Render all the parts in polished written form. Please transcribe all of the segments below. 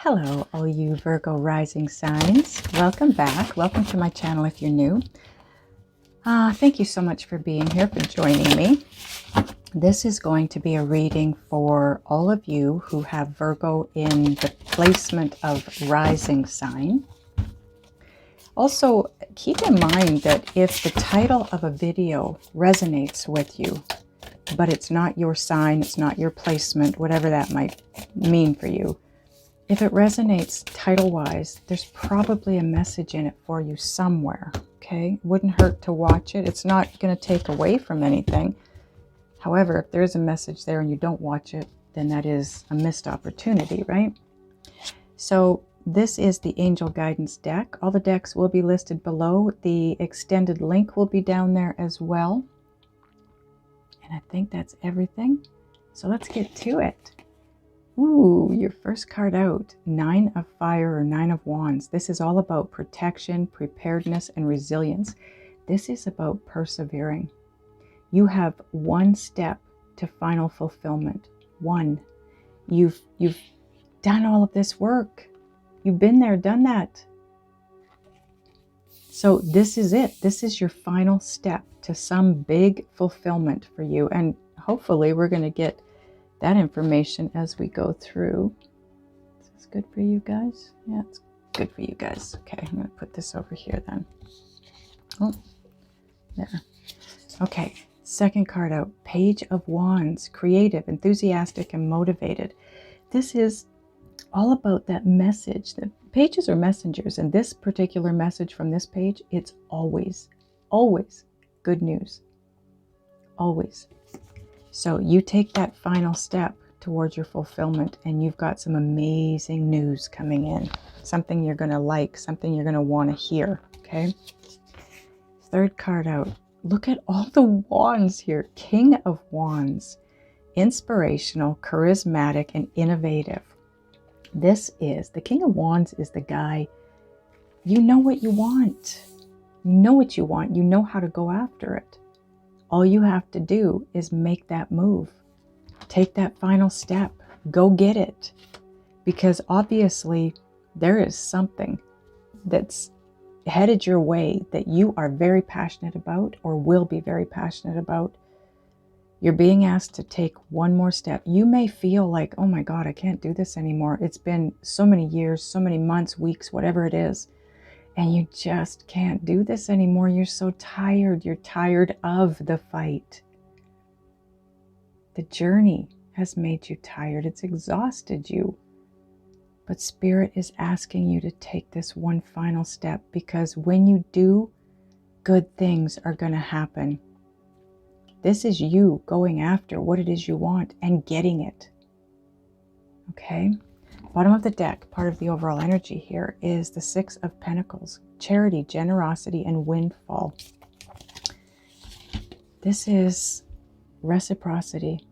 Hello, all you Virgo rising signs. Welcome back. Welcome to my channel if you're new. Thank you so much for being here, for joining me. This is going to be a reading for all of you who have Virgo in the placement of rising sign. Also, keep in mind that if the title of a video resonates with you, but it's not your sign, it's not your placement, whatever that might mean for you, if it resonates title-wise, there's probably a message in it for you somewhere, okay? Wouldn't hurt to watch it. It's not going to take away from anything. However, if there is a message there and you don't watch it, then that is a missed opportunity, right? So this is the Angel Guidance deck. All the decks will be listed below. The extended link will be down there as well. And I think that's everything. So let's get to it. Ooh, your first card out, 9 of Fire or 9 of Wands. This is all about protection, preparedness, and resilience. This is about persevering. You have one step to final fulfillment. One. You've done all of this work. You've been there, done that. So this is it. This is your final step to some big fulfillment for you. And hopefully we're going to get that information as we go through. Is this good for you guys? Yeah, it's good for you guys. Okay, I'm going to put this over here then. Oh, there. Okay, second card out, Page of Wands, creative, enthusiastic, and motivated. This is all about that message. The pages are messengers, and this particular message from this page, it's always, always good news. Always. So you take that final step towards your fulfillment, and you've got some amazing news coming in. Something you're going to like, something you're going to want to hear, okay? Third card out. Look at all the wands here. King of Wands. Inspirational, charismatic, and innovative. This is, the King of Wands is the guy, you know what you want. You know what you want. You know how to go after it. All you have to do is make that move. Take that final step. Go get it. Because obviously there is something that's headed your way that you are very passionate about or will be very passionate about. You're being asked to take one more step. You may feel like, oh my God, I can't do this anymore. It's been so many years, so many months, weeks, whatever it is. And you just can't do this anymore. You're so tired. You're tired of the fight. The journey has made you tired. It's exhausted you. But Spirit is asking you to take this one final step, because when you do, good things are going to happen. This is you going after what it is you want and getting it. Okay? Bottom of the deck, part of the overall energy here, is the Six of Pentacles. Charity, generosity, and windfall. This is reciprocity.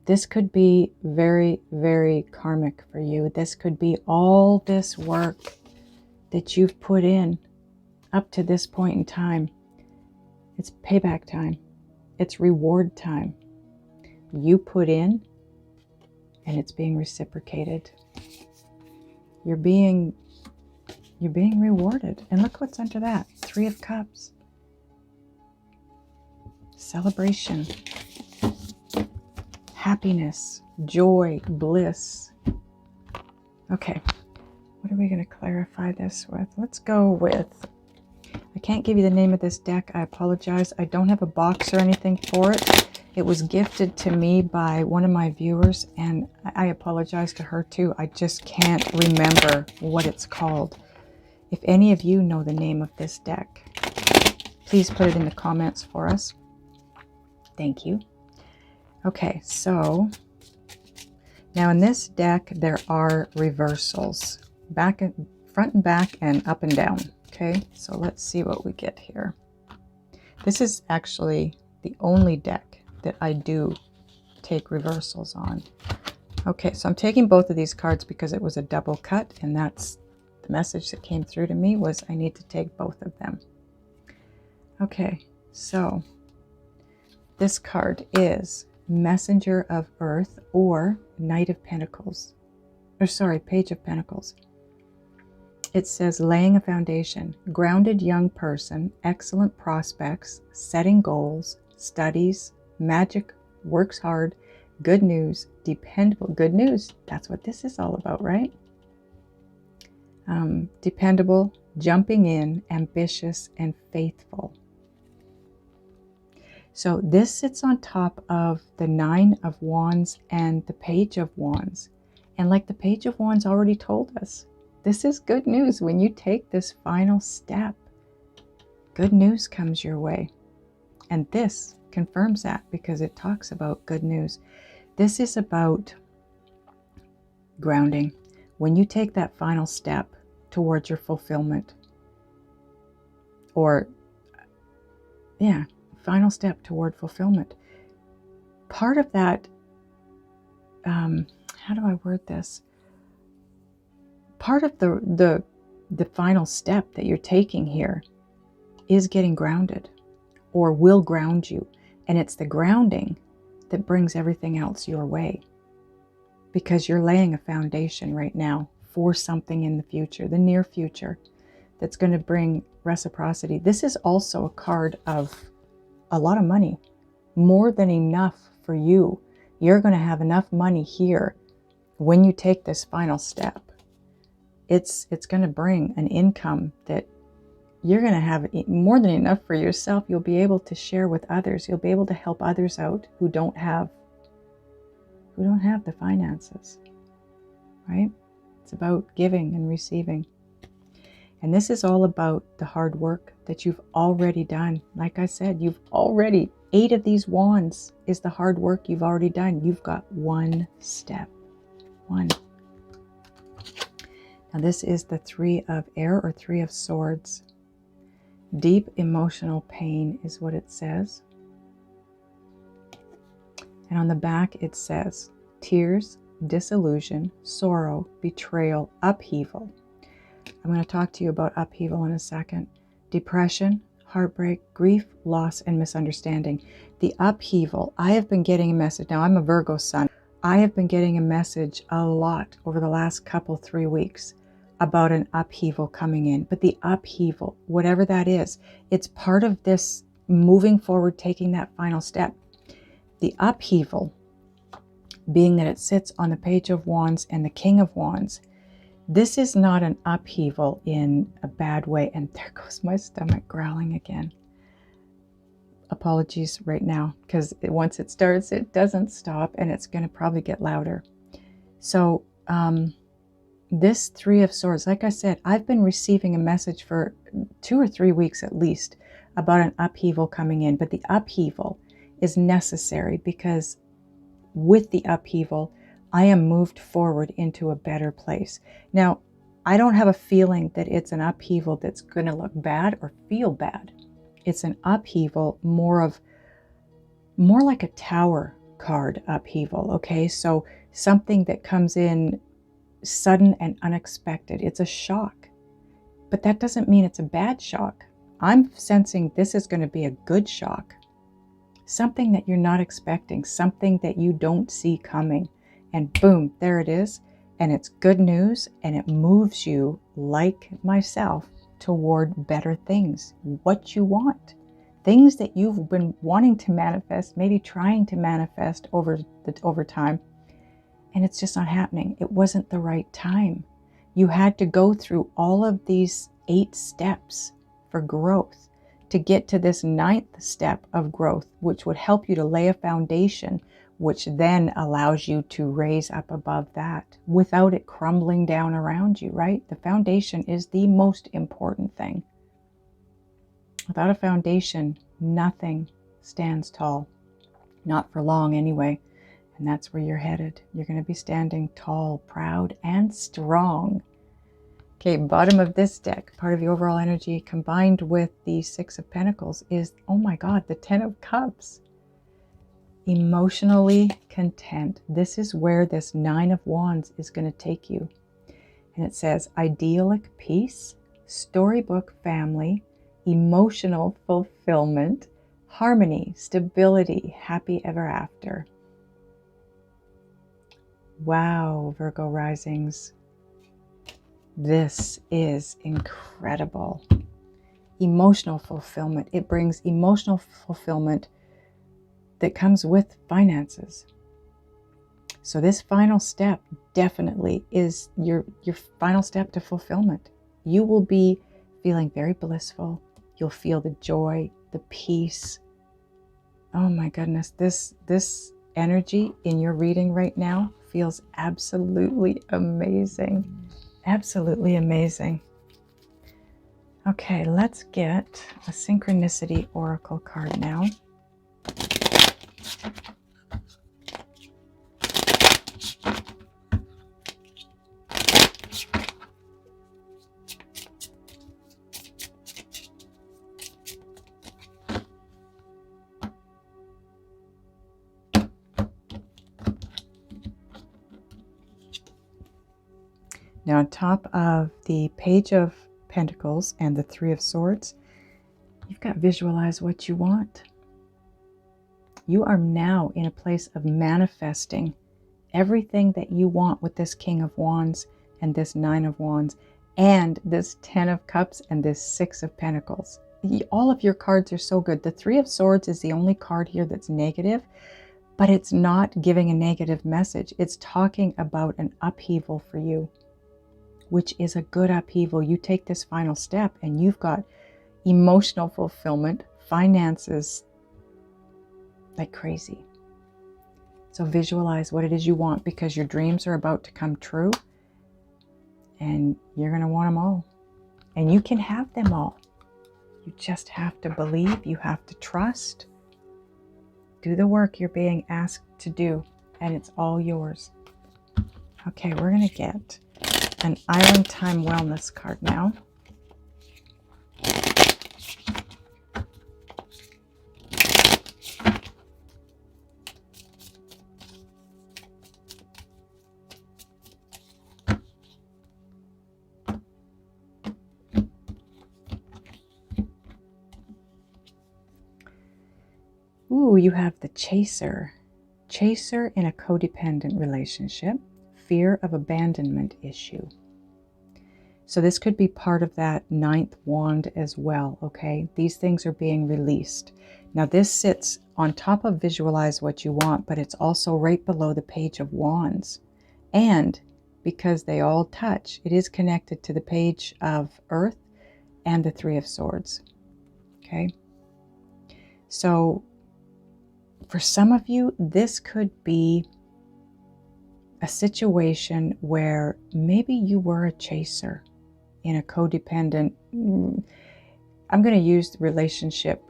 This could be very, very karmic for you. This could be all this work that you've put in up to this point in time. It's payback time. It's reward time. You put in, and it's being reciprocated. You're being rewarded. And look what's under that. 3 of Cups. Celebration. Happiness. Joy. Bliss. Okay. What are we going to clarify this with? Let's go with, I can't give you the name of this deck. I apologize. I don't have a box or anything for it. It was gifted to me by one of my viewers, and I apologize to her too. I just can't remember what it's called. If any of you know the name of this deck, please put it in the comments for us. Thank you. Okay, so now in this deck, there are reversals. Front and back and up and down. Okay, so let's see what we get here. This is actually the only deck that I do take reversals on. Okay, so I'm taking both of these cards because it was a double cut, and that's the message that came through to me, was I need to take both of them. Okay, so this card is Messenger of Earth or Knight of Pentacles. or sorry, Page of Pentacles. It says laying a foundation, grounded young person, excellent prospects, setting goals, studies, magic, works hard, good news, dependable. Good news, that's what this is all about, right? Dependable, jumping in, ambitious, and faithful. So this sits on top of the Nine of Wands and the Page of Wands. And like the Page of Wands already told us, this is good news. When you take this final step, good news comes your way. And this confirms that because it talks about good news. This is about grounding. When you take that final step towards your fulfillment, or final step toward fulfillment, part of that, how do I word this? Part of the final step that you're taking here is getting grounded, or will ground you. And it's the grounding that brings everything else your way, because you're laying a foundation right now for something in the future, the near future, that's going to bring reciprocity. This is also a card of a lot of money, more than enough for you. You're going to have enough money here when you take this final step. It's going to bring an income that you're going to have more than enough for yourself. You'll be able to share with others. You'll be able to help others out who don't have the finances, right? It's about giving and receiving. And this is all about the hard work that you've already done. Like I said, you've already, 8 of these wands is the hard work you've already done. You've got one step. One. Now this is the 3 of Air, or 3 of Swords. Deep emotional pain is what it says. And on the back it says tears, disillusion, sorrow, betrayal, upheaval. I'm going to talk to you about upheaval in a second. Depression, heartbreak, grief, loss, and misunderstanding. The upheaval, I have been getting a message. Now, I'm a Virgo sun. I have been getting a message a lot over the last 3 weeks about an upheaval coming in. But the upheaval, whatever that is, it's part of this moving forward, taking that final step. The upheaval, being that it sits on the Page of Wands and the King of Wands, this is not an upheaval in a bad way. And there goes my stomach growling again. Apologies right now, because once it starts, it doesn't stop, and it's going to probably get louder. So this 3 of Swords, like I said, I've been receiving a message for 2 or 3 weeks at least about an upheaval coming in. But the upheaval is necessary, because with the upheaval, I am moved forward into a better place. Now, I don't have a feeling that it's an upheaval that's going to look bad or feel bad. It's an upheaval, more like a Tower card upheaval, okay? So something that comes in sudden and unexpected. It's a shock, but that doesn't mean it's a bad shock. I'm sensing this is going to be a good shock. Something that you're not expecting, something that you don't see coming. And boom, there it is. And it's good news, and it moves you, like myself, toward better things. What you want. Things that you've been wanting to manifest, maybe trying to manifest over time. And it's just not happening. It wasn't the right time. You had to go through all of these 8 steps for growth to get to this 9th step of growth, which would help you to lay a foundation, which then allows you to raise up above that without it crumbling down around you, right? The foundation is the most important thing. Without a foundation, nothing stands tall. Not for long anyway. And that's where you're headed. You're going to be standing tall, proud, and strong. Okay, bottom of this deck, part of the overall energy combined with the 6 of Pentacles is, oh my God, the 10 of Cups. Emotionally content. This is where this 9 of Wands is going to take you. And it says idyllic peace, storybook family, emotional fulfillment, harmony, stability, happy ever after. Wow, Virgo risings. This is incredible. Emotional fulfillment. It brings emotional fulfillment that comes with finances. So this final step definitely is your final step to fulfillment. You will be feeling very blissful. You'll feel the joy, the peace. Oh my goodness, this energy in your reading right now feels absolutely amazing. Absolutely amazing. Okay, let's get a synchronicity oracle card now. Now, on top of the Page of Pentacles and the Three of Swords, you've got visualize what you want. You are now in a place of manifesting everything that you want with this King of Wands and this Nine of Wands and this 10 of Cups and this 6 of Pentacles. All of your cards are so good. The Three of Swords is the only card here that's negative, but it's not giving a negative message. It's talking about an upheaval for you, which is a good upheaval. You take this final step and you've got emotional fulfillment, finances like crazy. So visualize what it is you want, because your dreams are about to come true and you're going to want them all. And you can have them all. You just have to believe, you have to trust. Do the work you're being asked to do, and it's all yours. Okay, we're going to get an Island Time Wellness card now. Ooh, you have the Chaser. Chaser in a codependent relationship. Fear of abandonment issue. So this could be part of that 9th wand as well, okay? These things are being released. Now this sits on top of visualize what you want, but it's also right below the Page of Wands. And because they all touch, it is connected to the Page of Earth and the Three of Swords, okay? So for some of you, this could be a situation where maybe you were a chaser in a codependent, I'm going to use the relationship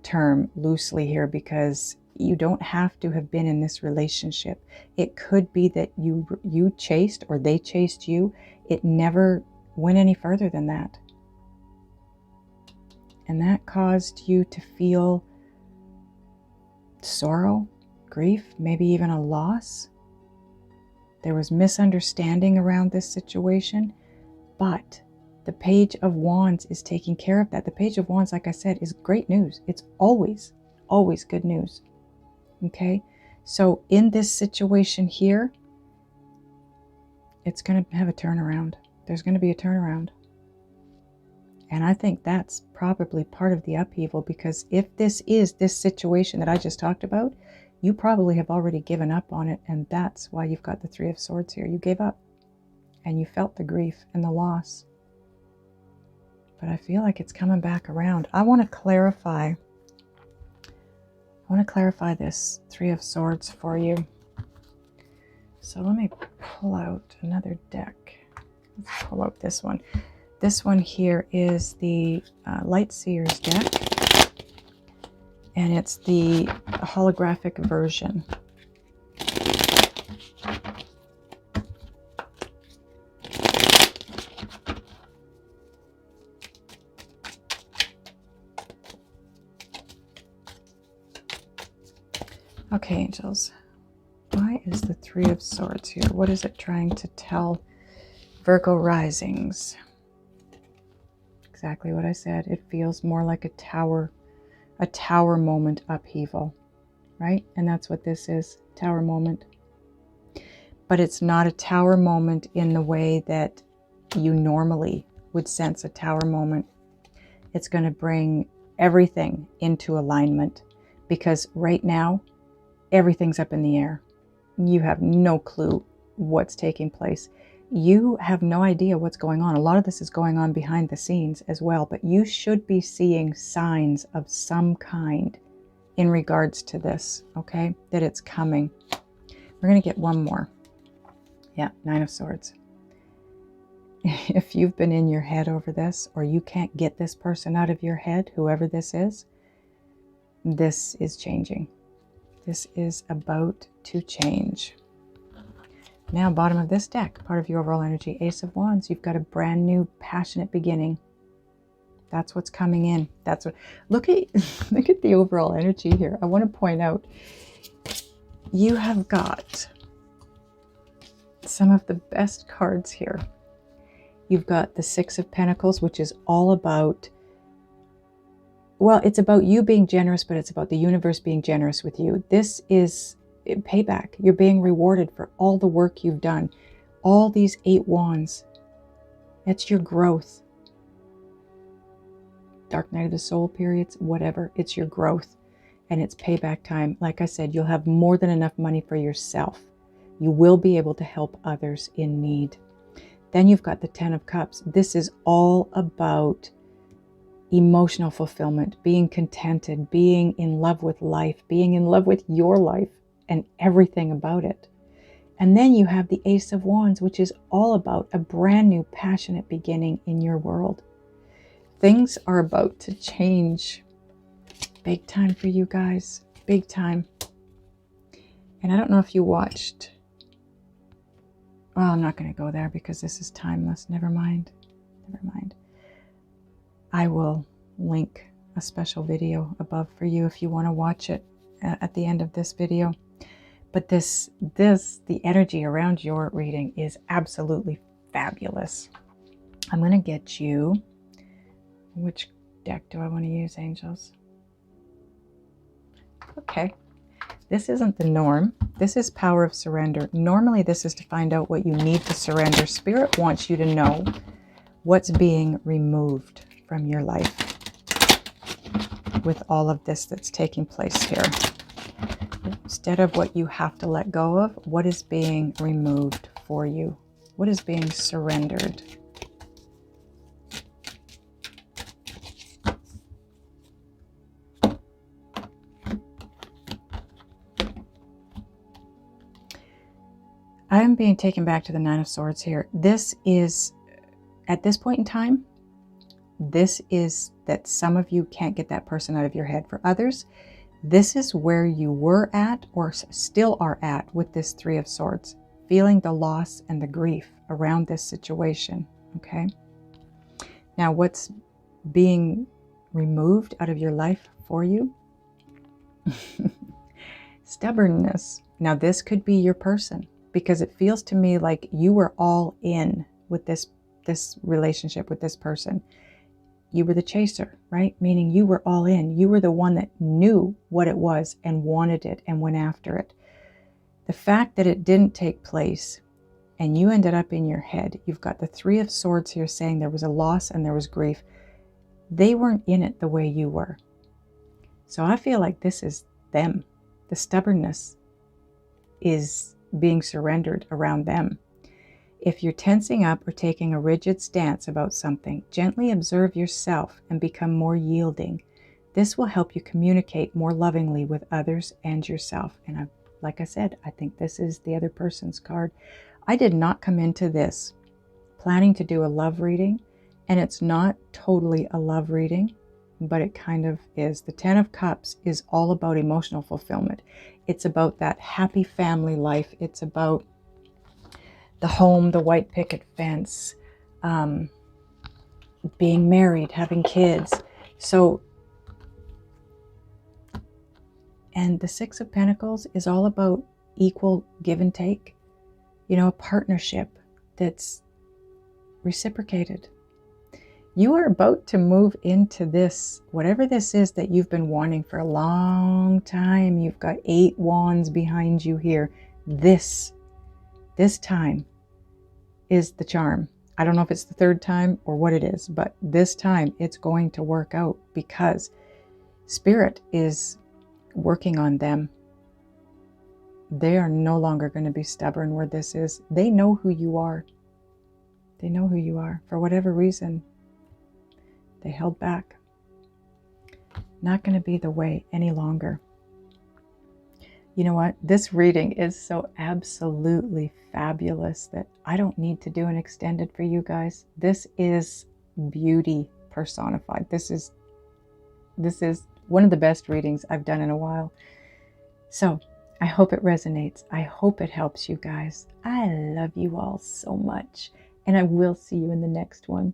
term loosely here because you don't have to have been in this relationship. It could be that you chased or they chased you. It never went any further than that. And that caused you to feel sorrow, grief, maybe even a loss. There was misunderstanding around this situation, but the Page of Wands is taking care of that. The Page of Wands, like I said, is great news. It's always, always good news. Okay? So in this situation here, it's going to have a turnaround. There's going to be a turnaround. And I think that's probably part of the upheaval, because if this is this situation that I just talked about, you probably have already given up on it. And that's why you've got the Three of Swords here. You gave up and you felt the grief and the loss. But I feel like it's coming back around. I want to clarify this Three of Swords for you. So let me pull out another deck. Let's pull out this one. This one here is the Light Seers deck, and it's the holographic version. Okay, angels, why is the Three of Swords here? What is it trying to tell Virgo risings? Exactly what I said. It feels more like a tower moment upheaval, right? And that's what this is, tower moment. but it's not a tower moment in the way that you normally would sense a tower moment. It's going to bring everything into alignment, because right now, everything's up in the air. You have no clue what's taking place. You have no idea what's going on. A lot of this is going on behind the scenes as well, but you should be seeing signs of some kind in regards to this, okay? That it's coming. We're going to get one more. Yeah, Nine of Swords. If you've been in your head over this, or you can't get this person out of your head, whoever this is changing. This is about to change. Now, bottom of this deck, part of your overall energy, Ace of Wands. You've got a brand new, passionate beginning. That's what's coming in. That's what. Look at the overall energy here. I want to point out, you have got some of the best cards here. You've got the Six of Pentacles, which is all about, well, it's about you being generous, but it's about the universe being generous with you. This is payback. You're being rewarded for all the work you've done. All these 8 wands. That's your growth. Dark night of the soul periods, whatever. It's your growth. And it's payback time. Like I said, you'll have more than enough money for yourself. You will be able to help others in need. Then you've got the Ten of Cups. This is all about emotional fulfillment, being contented, being in love with life, being in love with your life and everything about it. And then you have the Ace of Wands, which is all about a brand new, passionate beginning in your world. Things are about to change. Big time for you guys. Big time. And I don't know if you watched. Well, I'm not going to go there because this is timeless. Never mind. Never mind. I will link a special video above for you if you want to watch it at the end of this video. But the energy around your reading is absolutely fabulous. I'm going to get you, which deck do I want to use, angels? Okay. This isn't the norm. This is Power of Surrender. Normally this is to find out what you need to surrender. Spirit wants you to know what's being removed from your life with all of this that's taking place here. Instead of what you have to let go of, what is being removed for you? What is being surrendered? I'm being taken back to the Nine of Swords here. This is, at this point in time, this is that some of you can't get that person out of your head. For others, this is where you were at or still are at with this Three of Swords, feeling the loss and the grief around this situation, okay? Now, what's being removed out of your life for you? Stubbornness. Now, this could be your person, because it feels to me like you were all in with this relationship with this person. You were the chaser, right? Meaning you were all in. You were the one that knew what it was and wanted it and went after it. The fact that it didn't take place and you ended up in your head, you've got the Three of Swords here saying there was a loss and there was grief. They weren't in it the way you were. So I feel like this is them. The stubbornness is being surrendered around them. If you're tensing up or taking a rigid stance about something, gently observe yourself and become more yielding. This will help you communicate more lovingly with others and yourself. And like I said, I think this is the other person's card. I did not come into this planning to do a love reading, and it's not totally a love reading, but it kind of is. The Ten of Cups is all about emotional fulfillment. It's about that happy family life. It's about the home, the white picket fence, being married, having kids. So, and the Six of Pentacles is all about equal give and take. You know, a partnership that's reciprocated. You are about to move into this, whatever this is that you've been wanting for a long time. You've got 8 wands behind you here. This This time is the charm. I don't know if it's the third time or what it is, but this time it's going to work out because Spirit is working on them. They are no longer going to be stubborn where this is. They know who you are. They know who you are. For whatever reason, they held back. Not going to be the way any longer. You know what? This reading is so absolutely fabulous that I don't need to do an extended for you guys. This is beauty personified. This is one of the best readings I've done in a while. So I hope it resonates. I hope it helps you guys. I love you all so much. And I will see you in the next one.